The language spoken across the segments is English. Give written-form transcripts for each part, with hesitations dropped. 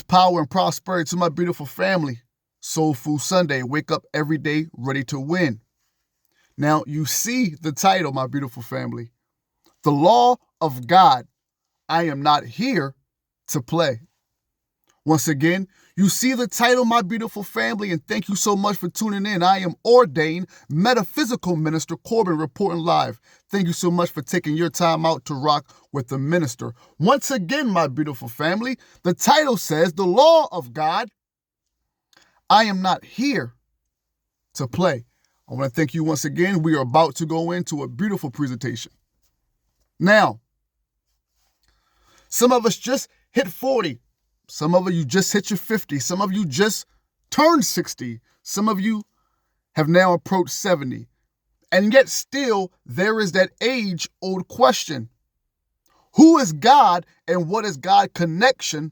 Power and prosperity to my beautiful family. Soul Food Sunday. Wake up every day ready to win. Now, you see the title, my beautiful family. The Law of God. I am not here to play. Once again, you see the title, my beautiful family, and thank you so much for tuning in. I am ordained metaphysical minister Corbin reporting live. Thank you so much for taking your time out to rock with the minister. Once again, my beautiful family, the title says, The Law of God. I am not here to play. I want to thank you once again. We are about to go into a beautiful presentation. Now, some of us just hit 40. Some of you just hit your 50. Some of you just turned 60. Some of you have now approached 70. And yet still, there is that age-old question. Who is God and what is God's connection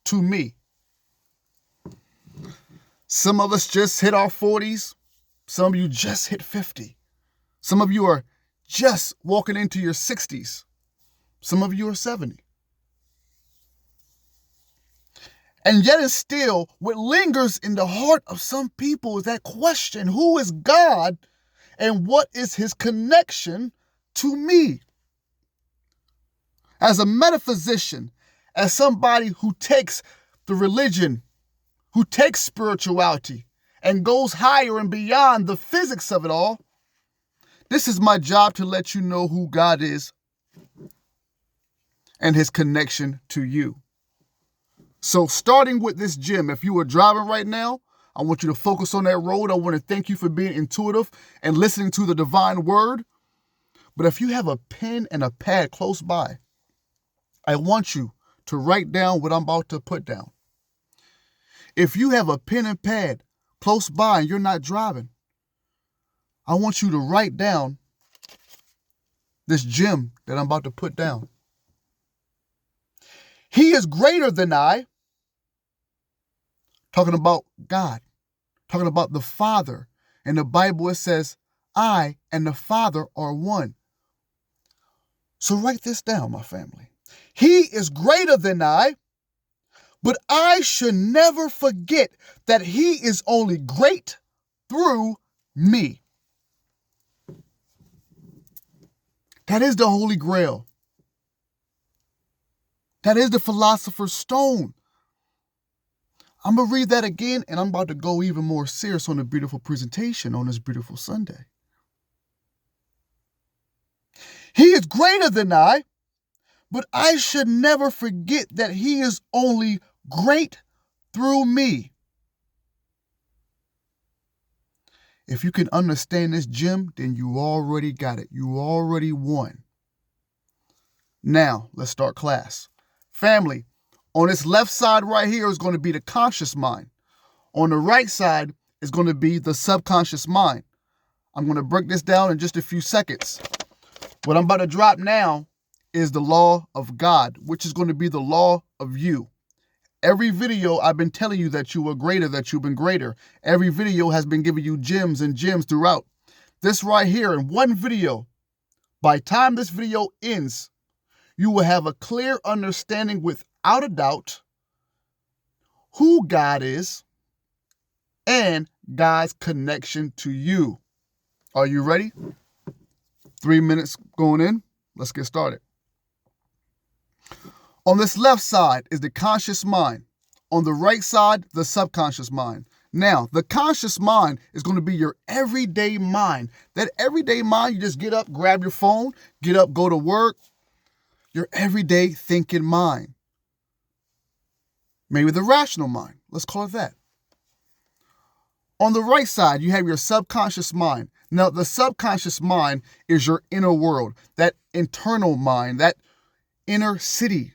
to me? Some of us just hit our 40s. Some of you just hit 50. Some of you are just walking into your 60s. Some of you are 70. And yet and still, what lingers in the heart of some people is that question, who is God and what is his connection to me? As a metaphysician, as somebody who takes the religion, who takes spirituality and goes higher and beyond the physics of it all, this is my job to let you know who God is and his connection to you. So starting with this gym, if you are driving right now, I want you to focus on that road. I want to thank you for being intuitive and listening to the divine word. But if you have a pen and a pad close by, I want you to write down what I'm about to put down. If you have a pen and pad close by and you're not driving, I want you to write down this gem that I'm about to put down. He is greater than I. Talking about God, talking about the Father. In the Bible, it says, I and the Father are one. So write this down, my family. He is greater than I, but I should never forget that he is only great through me. That is the Holy Grail. That is the Philosopher's Stone. I'm going to read that again, and I'm about to go even more serious on the beautiful presentation on this beautiful Sunday. He is greater than I, but I should never forget that he is only great through me. If you can understand this gem, then you already got it. You already won. Now, let's start class. Family, on this left side right here is going to be the conscious mind. On the right side is going to be the subconscious mind. I'm going to break this down in just a few seconds. What I'm about to drop now is the law of God, which is going to be the law of you. Every video I've been telling you that you were greater, that you've been greater. Every video has been giving you gems and gems throughout. This right here in one video, by the time this video ends, you will have a clear understanding without a doubt who God is and God's connection to you. Are you ready? 3 minutes going in. Let's get started. On this left side is the conscious mind. On the right side, the subconscious mind. Now, the conscious mind is going to be your everyday mind. That everyday mind, you just get up, grab your phone, get up, go to work. Your everyday thinking mind. Maybe the rational mind. Let's call it that. On the right side, you have your subconscious mind. Now, the subconscious mind is your inner world, that internal mind, that inner city,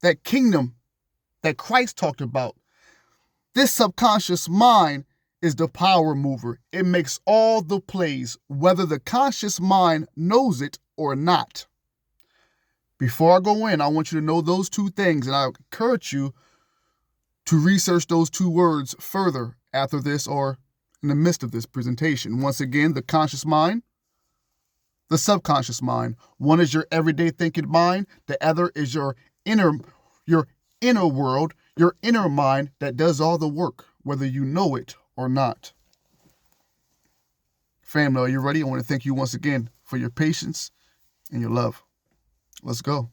that kingdom that Christ talked about. This subconscious mind is the power mover. It makes all the plays, whether the conscious mind knows it or not. Before I go in, I want you to know those two things, and I encourage you to research those two words further after this or in the midst of this presentation. Once again, the conscious mind, the subconscious mind. One is your everyday thinking mind. The other is your inner world, your inner mind that does all the work, whether you know it or not. Family, are you ready? I want to thank you once again for your patience and your love. Let's go.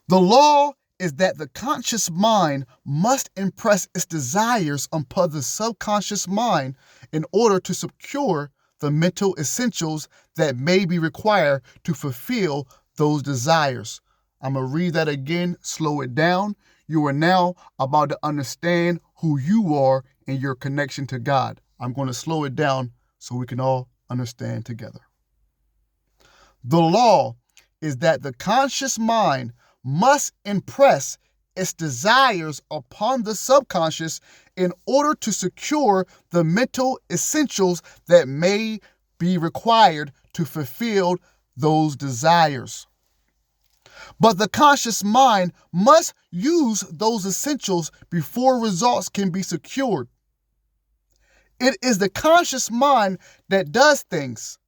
The law is that the conscious mind must impress its desires upon the subconscious mind in order to secure the mental essentials that may be required to fulfill those desires. I'm going to read that again, slow it down. You are now about to understand who you are and your connection to God. I'm going to slow it down so we can all understand together. The law is that the conscious mind must impress its desires upon the subconscious in order to secure the mental essentials that may be required to fulfill those desires. But the conscious mind must use those essentials before results can be secured. It is the conscious mind that does things,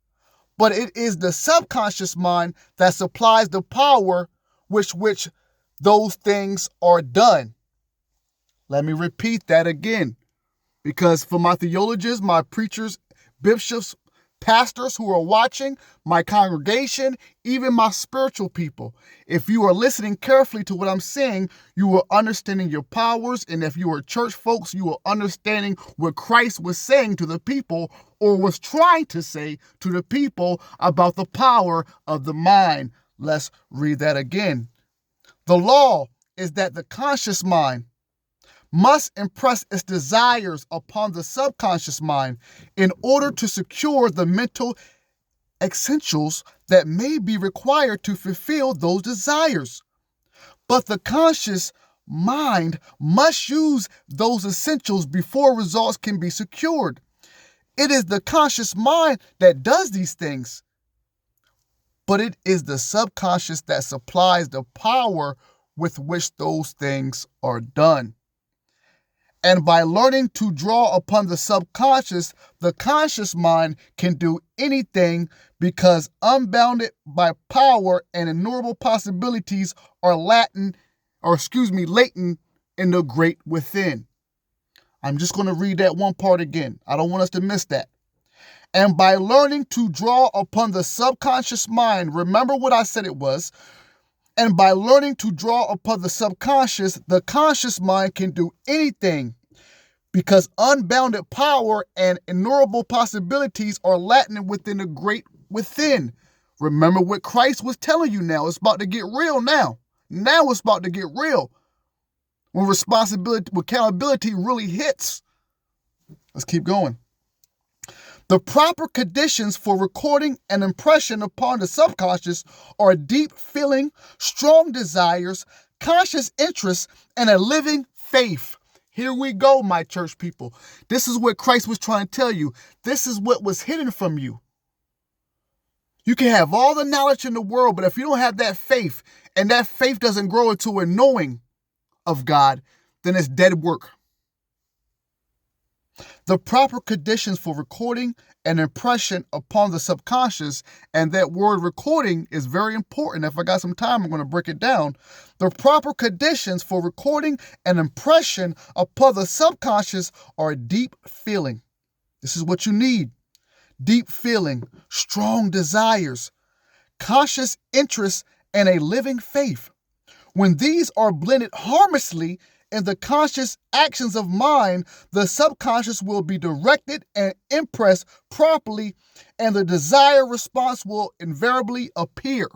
but it is the subconscious mind that supplies the power with which those things are done. Let me repeat that again, because for my theologians, my preachers, bishops, pastors who are watching, my congregation, even my spiritual people, if you are listening carefully to what I'm saying, you are understanding your powers. And if you are church folks, you are understanding what Christ was saying to the people, or was trying to say to the people about the power of the mind. Let's read that again. The law is that the conscious mind must impress its desires upon the subconscious mind in order to secure the mental essentials that may be required to fulfill those desires. But the conscious mind must use those essentials before results can be secured. It is the conscious mind that does these things, but it is the subconscious that supplies the power with which those things are done. And by learning to draw upon the subconscious, the conscious mind can do anything, because unbounded by power and innumerable possibilities are latent in the great within. I'm just going to read that one part again. I don't want us to miss that. And by learning to draw upon the subconscious mind, remember what I said it was. And by learning to draw upon the subconscious, the conscious mind can do anything, because unbounded power and innumerable possibilities are latent within the great within. Remember what Christ was telling you now. It's about to get real now. Now it's about to get real. When accountability really hits. Let's keep going. The proper conditions for recording an impression upon the subconscious are deep feeling, strong desires, conscious interests, and a living faith. Here we go, my church people. This is what Christ was trying to tell you. This is what was hidden from you. You can have all the knowledge in the world, but if you don't have that faith, and that faith doesn't grow into a knowing of God, then it's dead work. The proper conditions for recording an impression upon the subconscious, and that word recording is very important. If I got some time, I'm going to break it down. The proper conditions for recording an impression upon the subconscious are deep feeling. This is what you need. Deep feeling, strong desires, conscious interests, and a living faith. When these are blended harmoniously in the conscious actions of mind, the subconscious will be directed and impressed properly, and the desired response will invariably appear.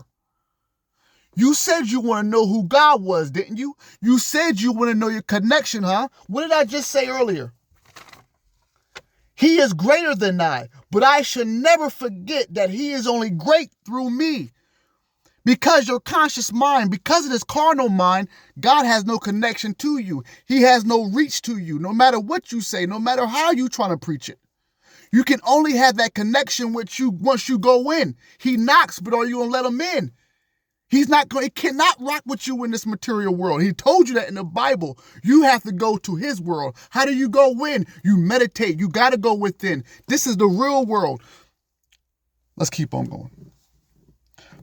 You said you want to know who God was, didn't you? You said you want to know your connection, huh? What did I just say earlier? He is greater than I, but I should never forget that he is only great through me. Because your conscious mind, because of this carnal mind, God has no connection to you. He has no reach to you, no matter what you say, no matter how you trying to preach it. You can only have that connection with you once you go in. He knocks, but are you going to let him in? He cannot rock with you in this material world. He told you that in the Bible. You have to go to his world. How do you go in? You meditate. You got to go within. This is the real world. Let's keep on going.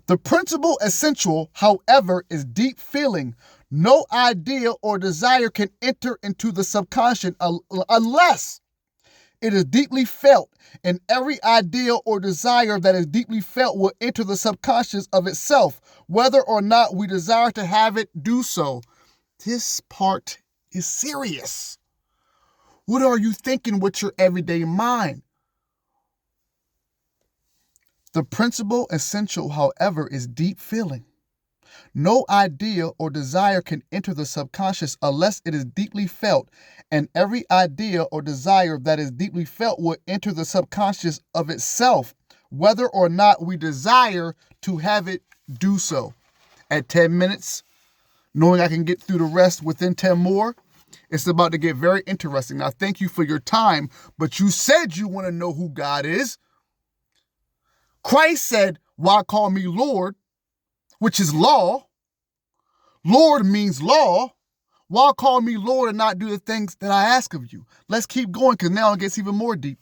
The principal essential, however, is deep feeling, No idea or desire can enter into the subconscious unless it is deeply felt, and every idea or desire that is deeply felt will enter the subconscious of itself, whether or not we desire to have it do so. This part is serious. What are you thinking with your everyday mind? The principal essential, however, is deep feeling. No idea or desire can enter the subconscious unless it is deeply felt, and every idea or desire that is deeply felt will enter the subconscious of itself, whether or not we desire to have it do so. At 10 minutes, knowing I can get through the rest within 10 more, it's about to get very interesting. Now, thank you for your time, but you said you want to know who God is. Christ said, "Why call me Lord?" which is law. Lord means law. Why call me Lord and not do the things that I ask of you? Let's keep going, because now it gets even more deep.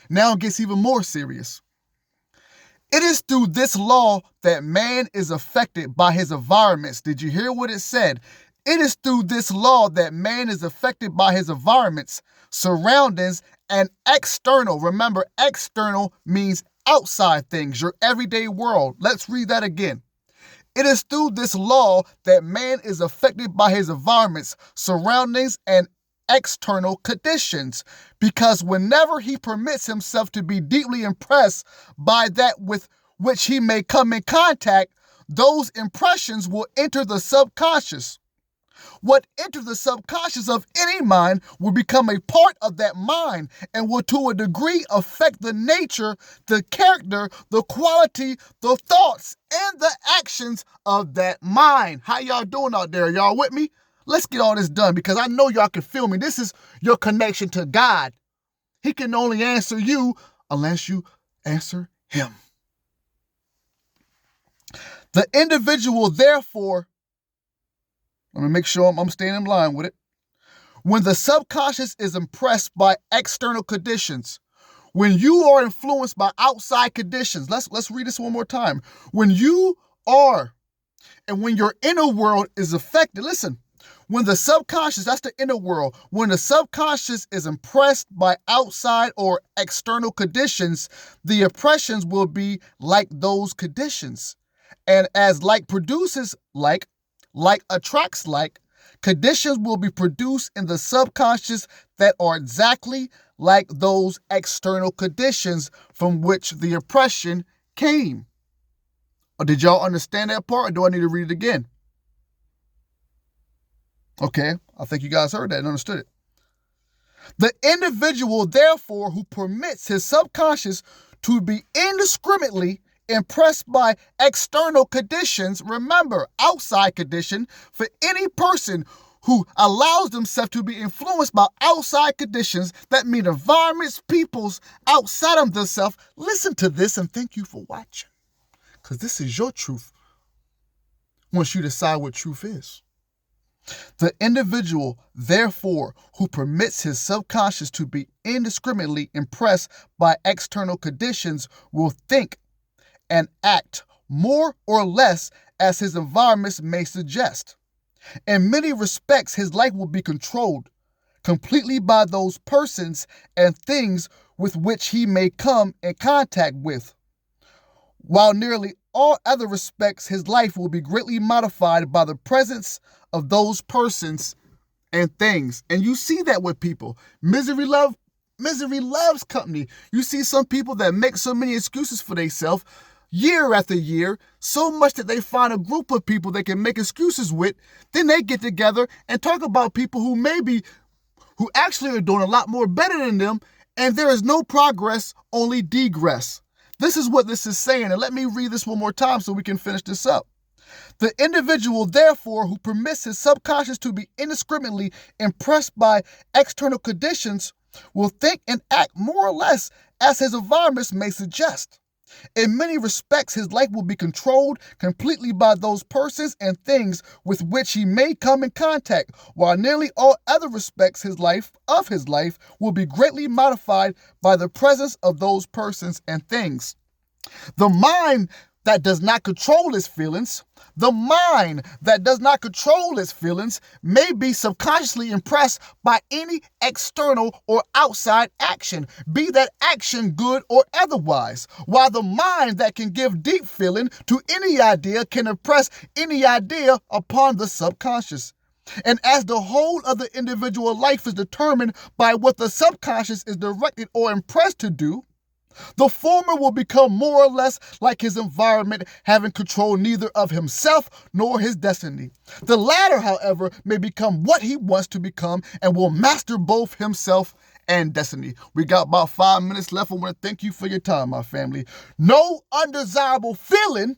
Now it gets even more serious. It is through this law that man is affected by his environments. Did you hear what it said? It is through this law that man is affected by his environments, surroundings, and external. Remember, external means outside things, your everyday world. Let's read that again. It is through this law that man is affected by his environments, surroundings, and external conditions, because whenever he permits himself to be deeply impressed by that with which he may come in contact, those impressions will enter the subconscious. What enters the subconscious of any mind will become a part of that mind and will to a degree affect the nature, the character, the quality, the thoughts, and the actions of that mind. How y'all doing out there? Y'all with me? Let's get all this done, because I know y'all can feel me. This is your connection to God. He can only answer you unless you answer him. The individual, therefore, let me make sure I'm staying in line with it. When the subconscious is impressed by external conditions, when you are influenced by outside conditions, let's read this one more time. When you are, and when your inner world is affected, listen, when the subconscious, that's the inner world, when the subconscious is impressed by outside or external conditions, the impressions will be like those conditions. And as like produces like attracts like, conditions will be produced in the subconscious that are exactly like those external conditions from which the impression came. Or did y'all understand that part, or do I need to read it again? Okay, I think you guys heard that and understood it. The individual, therefore, who permits his subconscious to be indiscriminately impressed by external conditions, remember, outside condition, for any person who allows themselves to be influenced by outside conditions, that mean environments, peoples outside of themselves, listen to this and thank you for watching, because this is your truth once you decide what truth is. The individual, therefore, who permits his subconscious to be indiscriminately impressed by external conditions will think and act more or less as his environments may suggest. In many respects, his life will be controlled completely by those persons and things with which he may come in contact with, while nearly all other respects, his life will be greatly modified by the presence of those persons and things. And you see that with people. Misery loves company. You see some people that make so many excuses for themselves year after year, so much that they find a group of people they can make excuses with. Then they get together and talk about people who actually are doing a lot more better than them, and there is no progress, only degress. This is what this is saying, and let me read this one more time so we can finish this up. The individual, therefore, who permits his subconscious to be indiscriminately impressed by external conditions will think and act more or less as his environments may suggest. In many respects, his life will be controlled completely by those persons and things with which he may come in contact, while nearly all other respects his life will be greatly modified by the presence of those persons and things. The mind that does not control its feelings, the mind that does not control its feelings may be subconsciously impressed by any external or outside action, be that action good or otherwise, while the mind that can give deep feeling to any idea can impress any idea upon the subconscious. And as the whole of the individual life is determined by what the subconscious is directed or impressed to do, the former will become more or less like his environment, having control neither of himself nor his destiny. The latter, however, may become what he wants to become and will master both himself and destiny. We got about 5 minutes left. I want to thank you for your time, my family. No undesirable feeling.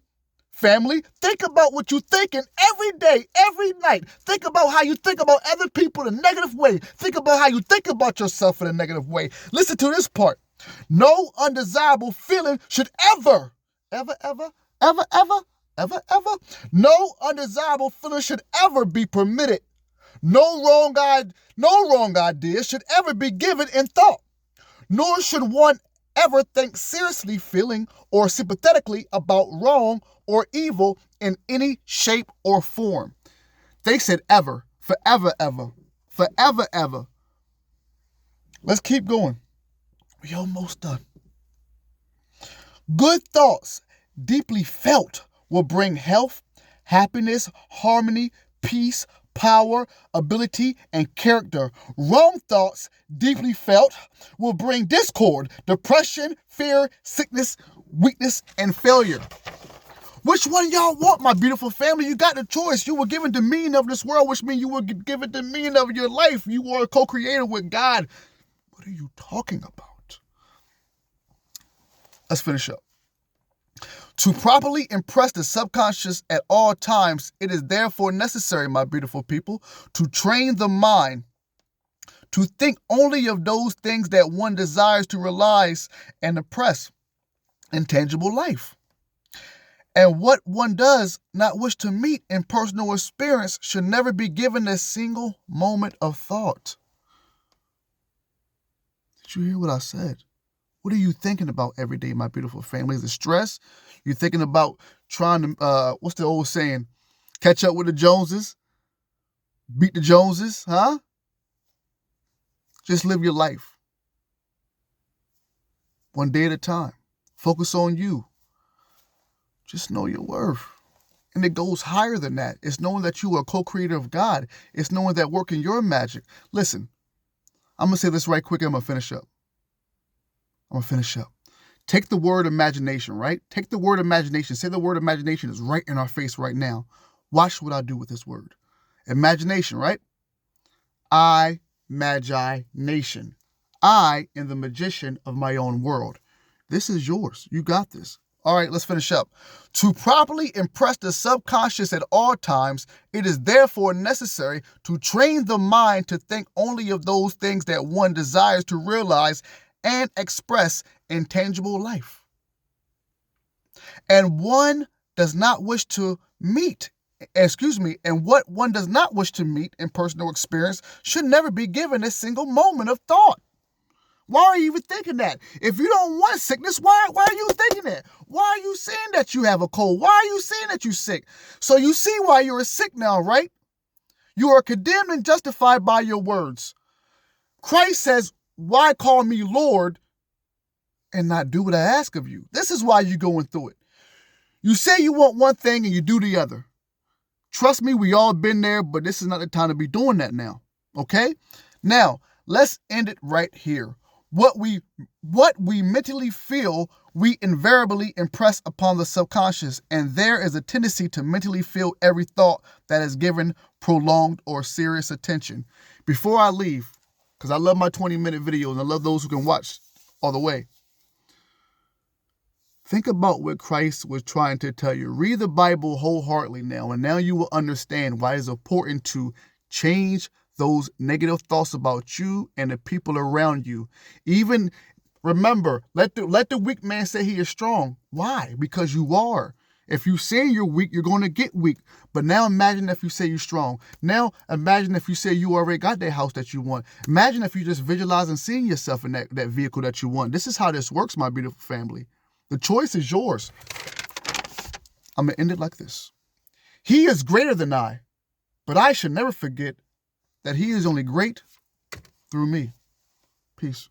Family, think about what you're thinking every day, every night. Think about how you think about other people in a negative way. Think about how you think about yourself in a negative way. Listen to this part. No undesirable feeling should ever, no undesirable feeling should ever be permitted. No wrong idea should ever be given in thought. Nor should one ever think seriously, feeling, or sympathetically about wrong or evil in any shape or form. They said ever, forever, ever. Let's keep going. We almost done. Good thoughts, deeply felt, will bring health, happiness, harmony, peace, power, ability, and character. Wrong thoughts, deeply felt, will bring discord, depression, fear, sickness, weakness, and failure. Which one y'all want, my beautiful family? You got the choice. You were given the meaning of this world, which means you were given the meaning of your life. You are a co-creator with God. What are you talking about? Let's finish up. To properly impress the subconscious at all times, it is therefore necessary, my beautiful people, to train the mind to think only of those things that one desires to realize and impress in tangible life. And what one does not wish to meet in personal experience should never be given a single moment of thought. Did you hear what I said? What are you thinking about every day, my beautiful family? Is it stress? You're thinking about trying to, what's the old saying? Catch up with the Joneses? Beat the Joneses, huh? Just live your life. One day at a time. Focus on you. Just know your worth. And it goes higher than that. It's knowing that you are a co-creator of God. It's knowing that working your magic. Listen, I'm going to say this right quick and I'm going to finish up. Take the word imagination, right? Take the word imagination. Say the word imagination is right in our face right now. Watch what I do with this word. Imagination, right? I, magi, nation. I am the magician of my own world. This is yours. You got this. All right, let's finish up. To properly impress the subconscious at all times, it is therefore necessary to train the mind to think only of those things that one desires to realize and express in tangible life. And one does not wish to meet, and what one does not wish to meet in personal experience should never be given a single moment of thought. Why are you even thinking that? If you don't want sickness, why are you thinking that? Why are you saying that you have a cold? Why are you saying that you're sick? So you see why you're sick now, right? You are condemned and justified by your words. Christ says, why call me Lord and not do what I ask of you? This is why you're going through it. You say you want one thing and you do the other. Trust me, we all been there, but this is not the time to be doing that now. Okay? Now, let's end it right here. What we mentally feel, we invariably impress upon the subconscious, and there is a tendency to mentally feel every thought that is given prolonged or serious attention. Before I leave, because I love my 20-minute videos and I love those who can watch all the way, think about what Christ was trying to tell you. Read the Bible wholeheartedly now, and now you will understand why it's important to change those negative thoughts about you and the people around you. Even remember, let the weak man say he is strong. Why? Because you are. If you say you're weak, you're going to get weak. But now imagine if you say you're strong. Now imagine if you say you already got that house that you want. Imagine if you just visualize and seeing yourself in that vehicle that you want. This is how this works, my beautiful family. The choice is yours. I'm going to end it like this. He is greater than I, but I should never forget that he is only great through me. Peace.